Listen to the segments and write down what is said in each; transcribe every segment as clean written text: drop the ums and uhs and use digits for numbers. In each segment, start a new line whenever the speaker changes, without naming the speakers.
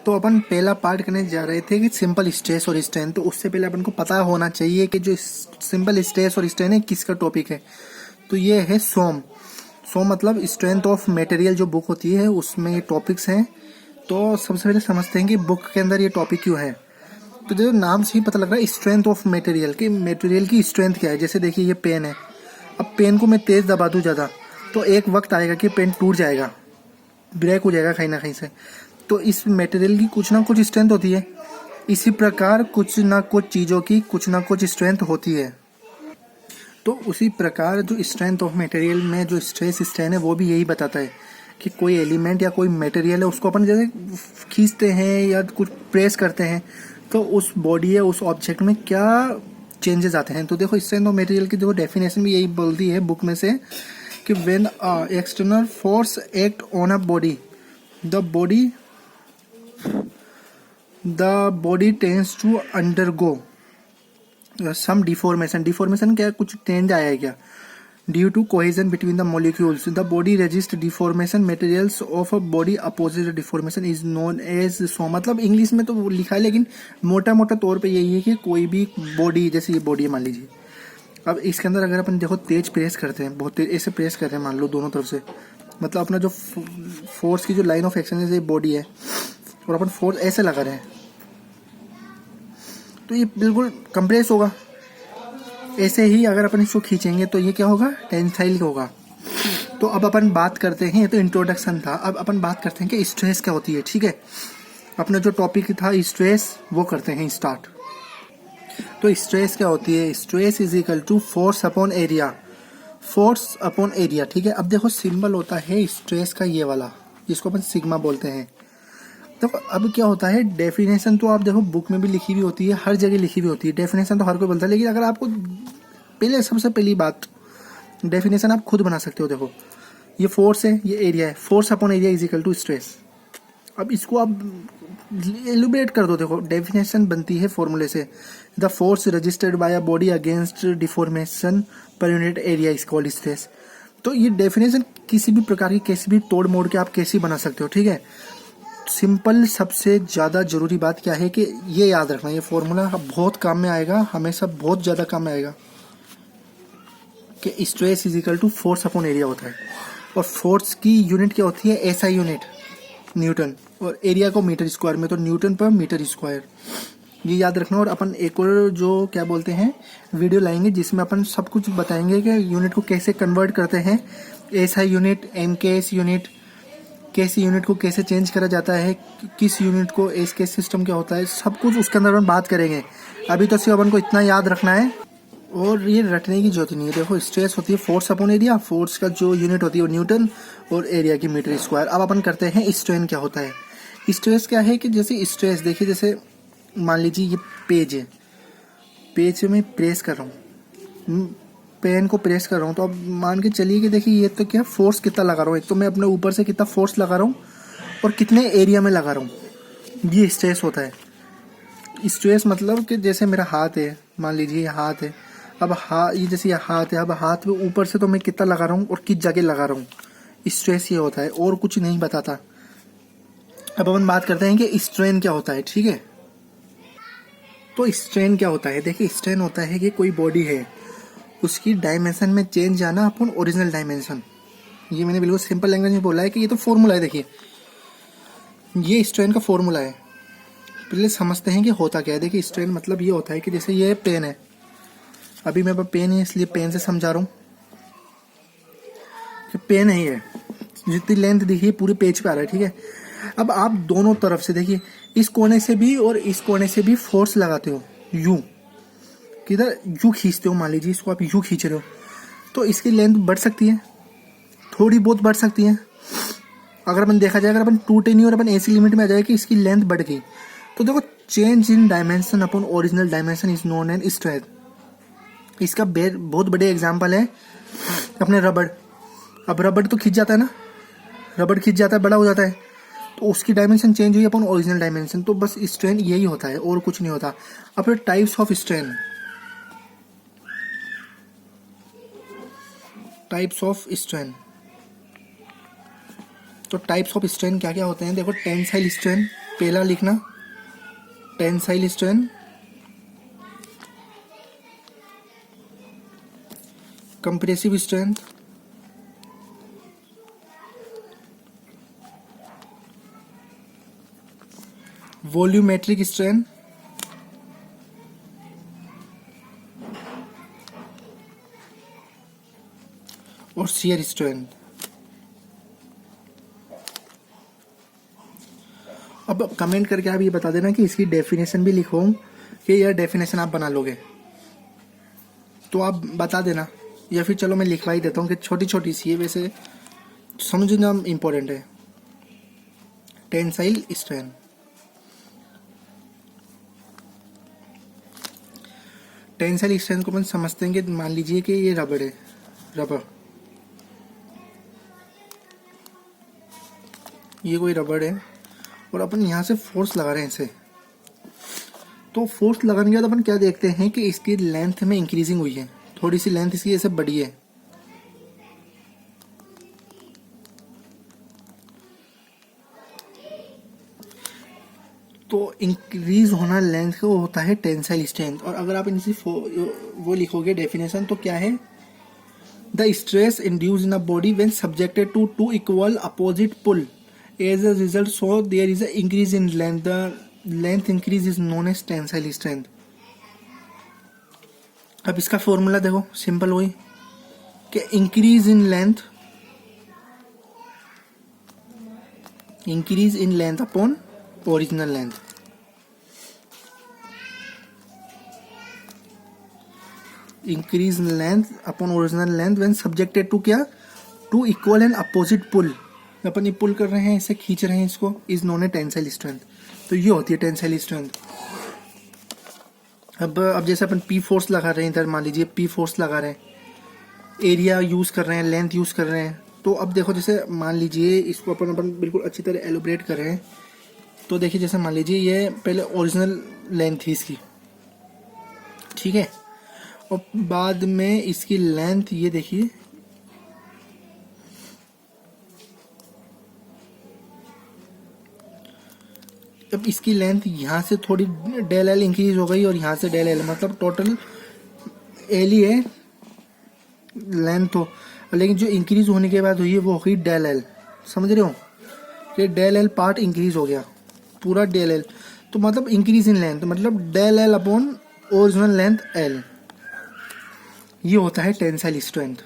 तो अपन पहला पार्ट करने जा रहे थे कि सिंपल स्ट्रेस और स्ट्रेन। तो उससे पहले अपन को पता होना चाहिए कि जो सिंपल स्ट्रेस और स्ट्रेन है किसका टॉपिक है। तो ये है सोम। सोम मतलब स्ट्रेंथ ऑफ मटेरियल जो बुक होती है उसमें ये टॉपिक्स हैं। तो सबसे पहले समझते हैं कि बुक के अंदर ये टॉपिक क्यों है। तो जो नाम से ही पता लग रहा है स्ट्रेंथ ऑफ मटेरियल कि मटेरियल की स्ट्रेंथ क्या है। जैसे देखिए ये पेन है, अब पेन को मैं तेज़ दबा दूँ ज़्यादा तो एक वक्त आएगा कि पेन टूट जाएगा, ब्रेक हो जाएगा कहीं ना कहीं से। तो इस मटेरियल की कुछ ना कुछ स्ट्रेंथ होती है। इसी प्रकार कुछ ना कुछ चीज़ों की कुछ ना कुछ स्ट्रेंथ होती है। तो उसी प्रकार जो स्ट्रेंथ ऑफ मटेरियल में जो स्ट्रेस स्ट्रेन है वो भी यही बताता है कि कोई एलिमेंट या कोई मटेरियल है उसको अपन जैसे खींचते हैं या कुछ प्रेस करते हैं तो उस बॉडी या उस ऑब्जेक्ट में क्या चेंजेस आते हैं। तो देखो स्ट्रेंथ ऑफ मटेरियल की देखो डेफिनेशन भी यही बोलती है बुक में से कि when external force act on a body the body tends to undergo some deformation. Deformation क्या, कुछ चेंज आया है क्या, due to cohesion between the molecules the body resist deformation materials of a body opposite deformation is known as so. मतलब English में तो वो लिखा है लेकिन मोटा मोटा तौर पे यही है कि कोई भी बॉडी, जैसे ये बॉडी है मान लीजिए, अब इसके अंदर अगर अपन देखो तेज प्रेस करते हैं, बहुत तेज ऐसे प्रेस करते हैं मान लो दोनों तरफ से, मतलब अपना जो फोर्स की जो लाइन ऑफ एक्शन है ये बॉडी है और अपन फोर्स ऐसे लगा रहे हैं तो ये बिल्कुल कंप्रेस होगा। ऐसे ही अगर अपन इसको खींचेंगे तो ये क्या होगा, टेंसाइल होगा। तो अब अपन बात करते हैं, ये तो इंट्रोडक्शन था, अब अपन बात करते हैं कि स्ट्रेस क्या होती है। ठीक है, अपना जो टॉपिक था स्ट्रेस वो करते हैं स्टार्ट। तो स्ट्रेस क्या होती है, stress is equal to force upon area, force upon area. ठीक है, अब देखो सिंबल होता है स्ट्रेस का ये वाला जिसको अपन सिग्मा बोलते हैं। तो अब क्या होता है, डेफिनेशन तो आप देखो बुक में भी लिखी हुई होती है, हर जगह लिखी हुई होती है, डेफिनेशन तो हर कोई बोलता है, लेकिन अगर आपको पहले सबसे पहली बात डेफिनेशन आप खुद बना सकते हो। देखो ये फोर्स है, ये एरिया है, force upon area is equal to stress. अब इसको आप एलुबरेट कर दो। देखो डेफिनेशन बनती है फॉर्मूले से, the force registered bye a body against deformation per unit area is called stress. तो ये डेफिनेशन किसी भी प्रकार की कैसी भी तोड़ मोड़ के आप कैसी बना सकते हो। ठीक है, सिंपल सबसे ज़्यादा ज़रूरी बात क्या है कि ये याद रखना, ये फॉर्मूला बहुत काम में आएगा, हमेशा बहुत ज़्यादा काम में आएगा कि stress is equal to force upon area होता है। और फोर्स की यूनिट क्या होती है, एसआई यूनिट न्यूटन, और एरिया को मीटर स्क्वायर में, तो न्यूटन पर मीटर स्क्वायर, ये याद रखना। और अपन एक और जो क्या बोलते हैं वीडियो लाएंगे जिसमें अपन सब कुछ बताएंगे कि यूनिट को कैसे कन्वर्ट करते हैं, एसआई यूनिट, एमकेएस यूनिट, कैसी यूनिट को कैसे चेंज करा जाता है, किस यूनिट को एस के सिस्टम क्या होता है, सब कुछ उसके अंदर अपन बात करेंगे। अभी तो सिर्फ अपन को इतना याद रखना है और ये रटने की जरूरत नहीं है। देखो स्ट्रेस होती है फोर्स अपॉन एरिया, फोर्स का जो यूनिट होती है वो न्यूटन और एरिया की मीटर स्क्वायर। अब अपन करते हैं स्ट्रेन क्या होता है। स्ट्रेस क्या है कि जैसे स्ट्रेस देखिए, जैसे मान लीजिए ये पेज है, पेज में प्रेस कर रहा हूँ, पेन को प्रेस कर रहा हूँ, तो अब मान के चलिए कि देखिए ये तो क्या फोर्स कितना लगा रहा हूँ, एक तो मैं अपने ऊपर से कितना फोर्स लगा रहा हूँ और कितने एरिया में लगा रहा हूँ, ये स्ट्रेस होता है। स्ट्रेस मतलब कि जैसे मेरा हाथ है, मान लीजिए ये हाथ है, अब ये जैसे ये हाथ है, अब हाथ में ऊपर से तो मैं कितना लगा रहा हूँ और किस जगह लगा रहा हूँ, स्ट्रेस ये होता है और कुछ नहीं बताता। अब अपन बात करते हैं कि स्ट्रेन क्या होता है। ठीक है, तो स्ट्रेन क्या होता है, देखिए स्ट्रेन होता है कि कोई बॉडी है उसकी डायमेंशन में चेंज आना अपन ओरिजिनल डायमेंशन। ये मैंने बिल्कुल सिंपल लैंग्वेज में बोला है कि ये तो फॉर्मूला है। देखिए ये स्ट्रेन का फॉर्मूला है, पहले समझते हैं कि होता क्या है। देखिए स्ट्रेन मतलब ये होता है कि जैसे ये पेन है, अभी मेरे पास पेन है इसलिए पेन से समझा रहा हूँ कि पेन है, ये जितनी लेंथ देखिए पूरे पेज पे आ रहा है। ठीक है, अब आप दोनों तरफ से देखिए, इस कोने से भी और इस कोने से भी फोर्स लगाते हो, यूं किधर यूं खींचते हो, मान लीजिए इसको आप यूं खींच रहे हो तो इसकी लेंथ बढ़ सकती है, थोड़ी बहुत बढ़ सकती है। अगर अपन देखा जाए, अगर अपन टूटे नहीं और अपन ऐसी लिमिट में आ जाए कि इसकी लेंथ बढ़ गई, तो देखो change in dimension upon original dimension is known an stress. इसका बहुत बड़े एग्जाम्पल है अपने रबड़। अब रबड़ तो खींच जाता है ना, रबड़ खींच जाता है, बड़ा हो जाता है, तो उसकी डायमेंशन चेंज हुई अपॉन ओरिजिनल डायमेंशन। तो बस स्ट्रेन यही होता है और कुछ नहीं होता। अब फिर types of strain, types of strain, तो टाइप्स ऑफ स्ट्रेन क्या क्या होते हैं, देखो टेंसाइल स्ट्रेन, पहला लिखना tensile strength, compressive strength, volumetric strength, और शियर स्ट्रेंथ। अब कमेंट करके आप ये बता देना कि इसकी डेफिनेशन भी लिखो कि यह डेफिनेशन आप बना लोगे, तो आप बता देना, या फिर चलो मैं लिखवा ही देता हूँ कि छोटी छोटी सी है, वैसे समझना इम्पोर्टेंट है। टेंसाइल स्ट्रेंथ, टेंसाइल स्ट्रेंथ को अपन समझते हैं कि मान लीजिए कि ये रबड़ है, रबड़, ये कोई रबड़ है और अपन यहाँ से फोर्स लगा रहे हैं इसे, तो फोर्स लगाने के बाद अपन क्या देखते हैं कि इसकी लेंथ में इंक्रीजिंग हुई है, थोड़ी सी लेंथ इसकी ऐसे बढ़ी है। तो इंक्रीज होना लेंथ का होता है टेंसाइल स्ट्रेंथ। और अगर आप इनसे वो लिखोगे डेफिनेशन, तो क्या है, the stress induce in a body when subjected to to equal opposite pull as a result so there is a increase in length, the length increase is known as tensile strength. अब इसका formula देखो, simple वही कि increase in length upon original length. Increase in length upon original length when subjected to क्या, to equal and opposite pull. अपन ये pull कर रहे हैं, इसे खींच रहे हैं, इसको is known A tensile strength. तो ये होती है टेंसाइल स्ट्रेंथ। अब जैसे अपन पी फोर्स लगा रहे हैं, इधर मान लीजिए पी फोर्स लगा रहे हैं, एरिया यूज कर रहे हैं, लेंथ यूज कर रहे हैं। तो अब देखो, जैसे मान लीजिए इसको अपन बिल्कुल अच्छी तरह एलोब्रेट कर रहे हैं, तो देखिए जैसे मान लीजिए ये पहले ओरिजिनल लेंथ थी इसकी, ठीक है, और बाद में इसकी लेंथ ये देखिए, अब इसकी लेंथ यहाँ से थोड़ी डेल एल इंक्रीज हो गई और यहाँ से डेल एल, मतलब टोटल एल ही है लेंथ तो, लेकिन जो इंक्रीज होने के बाद हुई है वो हो गई डेल एल। समझ रहे हो कि डेल एल पार्ट इंक्रीज हो गया, पूरा डेल एल, तो मतलब इंक्रीज इन लेंथ, मतलब del L upon original length L. ये होता है टेंसाइल स्ट्रेंथ।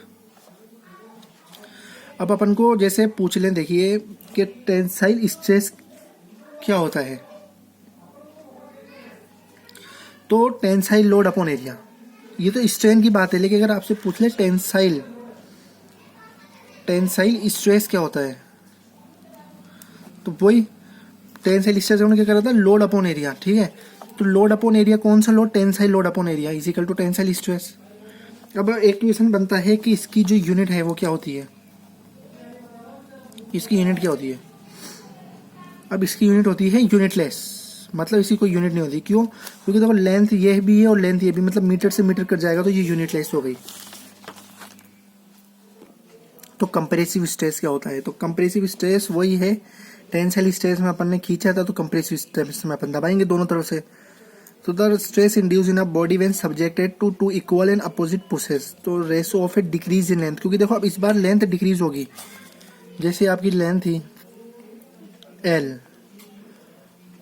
अब अपन को जैसे पूछ लें, देखिए कि टेंसाइल स्ट्रेस क्या होता है, तो टेंसाइल लोड अपॉन एरिया, ये तो स्ट्रेन की बात है, लेकिन अगर आपसे पूछ ले टेंसाइल स्ट्रेस क्या होता है, तो वही टेंसाइल स्ट्रेस होने क्या रहता है, लोड अपॉन एरिया, ठीक है। तो लोड अपॉन एरिया, कौन सा load, tensile load upon area is equal to tensile stress. अब एक क्वेश्चन बनता है कि इसकी जो यूनिट है वो क्या होती है, इसकी यूनिट क्या होती है। अब इसकी यूनिट होती है यूनिटलेस, मतलब इसकी कोई यूनिट नहीं होती। क्यों, क्योंकि देखो लेंथ ये भी है और लेंथ ये भी, मतलब मीटर से मीटर कट जाएगा, तो ये यूनिटलेस हो गई। तो कंप्रेसिव स्ट्रेस क्या होता है, तो कंप्रेसिव स्ट्रेस वही है, टेंसाइल स्ट्रेस में अपन ने खींचा था, तो कंप्रेसिव स्ट्रेस में अपन दबाएंगे दोनों तरफ से। तो the stress induce in a body when subjected to to equal and opposite pushes, तो ratio of a decrease in length, क्योंकि देखो अब इस बार लेंथ डिक्रीज होगी। जैसे आपकी लेंथ थी एल,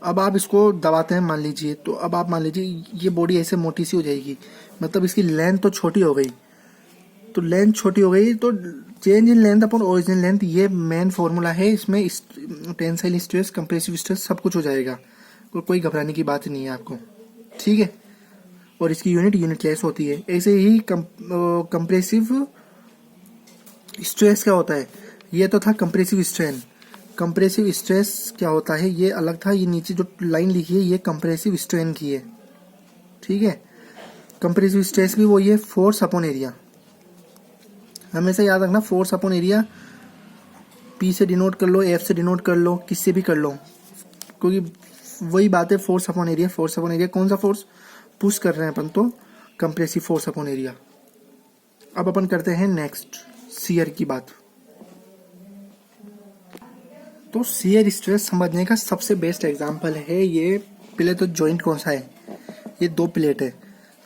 अब आप इसको दबाते हैं मान लीजिए, तो अब आप मान लीजिए ये बॉडी ऐसे मोटी सी हो जाएगी, मतलब इसकी लेंथ तो छोटी हो गई। तो लेंथ छोटी हो गई, तो change in length upon original length, ये मेन फॉर्मूला है। इसमें टेंसाइल स्ट्रेस, कंप्रेसिव स्ट्रेस सब कुछ हो जाएगा, कोई घबराने की बात नहीं है आपको, ठीक है। और इसकी यूनिट यूनिटलेस होती है। ऐसे ही कंप्रेसिव स्ट्रेस क्या होता है, ये तो था कंप्रेसिव स्ट्रेन। कंप्रेसिव स्ट्रेस क्या होता है ये अलग था, ये नीचे जो लाइन लिखी है ये कंप्रेसिव स्ट्रेन की है, ठीक है। कंप्रेसिव स्ट्रेस भी वही है, फोर्स अपॉन एरिया। हमेशा याद रखना, फोर्स अपॉन एरिया, पी से डिनोट कर लो, एफ से डिनोट कर लो, किससे भी कर लो, क्योंकि वही बात है, force upon area. Force upon area, कौन सा फोर्स पुश कर रहे हैं अपन, तो कंप्रेसिव फोर्स अपॉन एरिया। अब अपन करते हैं नेक्स्ट शियर की बात। तो शियर स्ट्रेस समझने का सबसे बेस्ट एग्जांपल है ये। पहले तो जॉइंट कौन सा है, ये दो प्लेट है,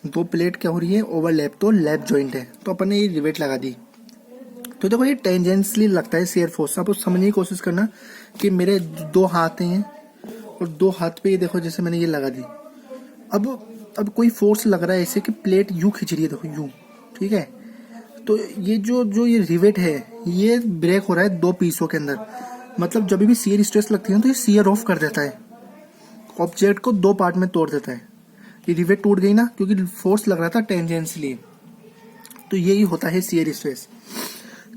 दो प्लेट क्या हो रही है, ओवरलैप, तो लैप जॉइंट है, तो अपन ने ये रिवेट लगा दी। तो देखो ये टेंजेंसली लगता है शियर फोर्स। आप उस समझने की कोशिश करना कि मेरे दो हाथ हैं और दो हाथ पे ये देखो जैसे मैंने ये लगा दी। अब कोई फोर्स लग रहा है ऐसे कि प्लेट यूं खिंच रही है, देखो यूं, ठीक है। तो ये जो ये रिवेट है ये ब्रेक हो रहा है दो पीसों के अंदर। मतलब जब भी शियर स्ट्रेस लगती है तो ये शियर ऑफ कर देता है, ऑब्जेक्ट को दो पार्ट में तोड़ देता है। ये रिवेट टूट गई ना, क्योंकि फोर्स लग रहा था टेंजेंशियली। तो यही होता है shear stress.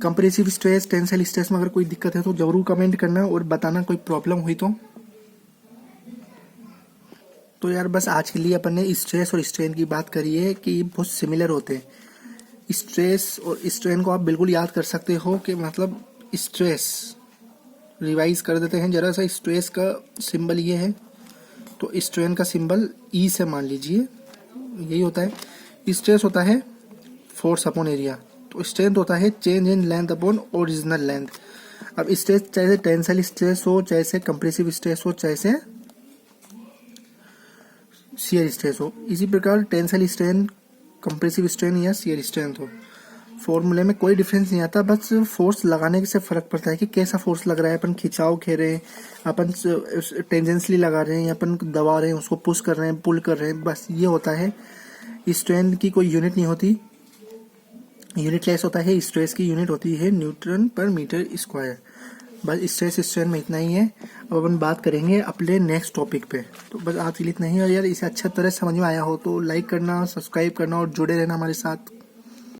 Compressive stress, tensile stress में अगर कोई दिक्कत है तो जरूर कमेंट करना और बताना कोई प्रॉब्लम हुई तो यार बस आज के लिए अपन ने स्ट्रेस और स्ट्रेन की बात करी है कि बहुत सिमिलर होते हैं। स्ट्रेस और स्ट्रेन को आप बिल्कुल याद कर सकते हो कि मतलब स्ट्रेस रिवाइज कर देते हैं जरा सा। स्ट्रेस का सिंबल ये है, तो स्ट्रेन का सिंबल ई से मान लीजिए, यही होता है। स्ट्रेस होता है फोर्स अपॉन एरिया, तो स्ट्रेंथ होता है change in length upon original length. अब स्ट्रेस चाहे टेंसाइल स्ट्रेस हो, चाहे से कंप्रेसिव स्ट्रेस हो, चाहे से शियर स्ट्रेस हो, इसी प्रकार टेंसाइल स्ट्रेन, कंप्रेसिव स्ट्रेन या शियर स्ट्रेंथ हो, फॉर्मूले में कोई डिफरेंस नहीं आता। बस फोर्स लगाने से फर्क पड़ता है कि कैसा फोर्स लग रहा है। अपन खिंचाव खे रहे हैं, अपन टेंजेंसली लगा रहे हैं, या अपन दबा रहे हैं, उसको पुश कर रहे हैं, पुल कर रहे हैं, बस ये होता है। स्ट्रेन की कोई यूनिट नहीं होती, यूनिट लेस होता है। स्ट्रेस की यूनिट होती है न्यूटन पर मीटर स्क्वायर। बस स्ट्रेस स्ट्रेन में इतना ही है। अब अपन बात करेंगे अपने नेक्स्ट टॉपिक पे। तो बस आज के लिए इतना ही। और यार इसे अच्छा तरह समझ में आया हो तो लाइक करना, सब्सक्राइब करना और जुड़े रहना हमारे साथ।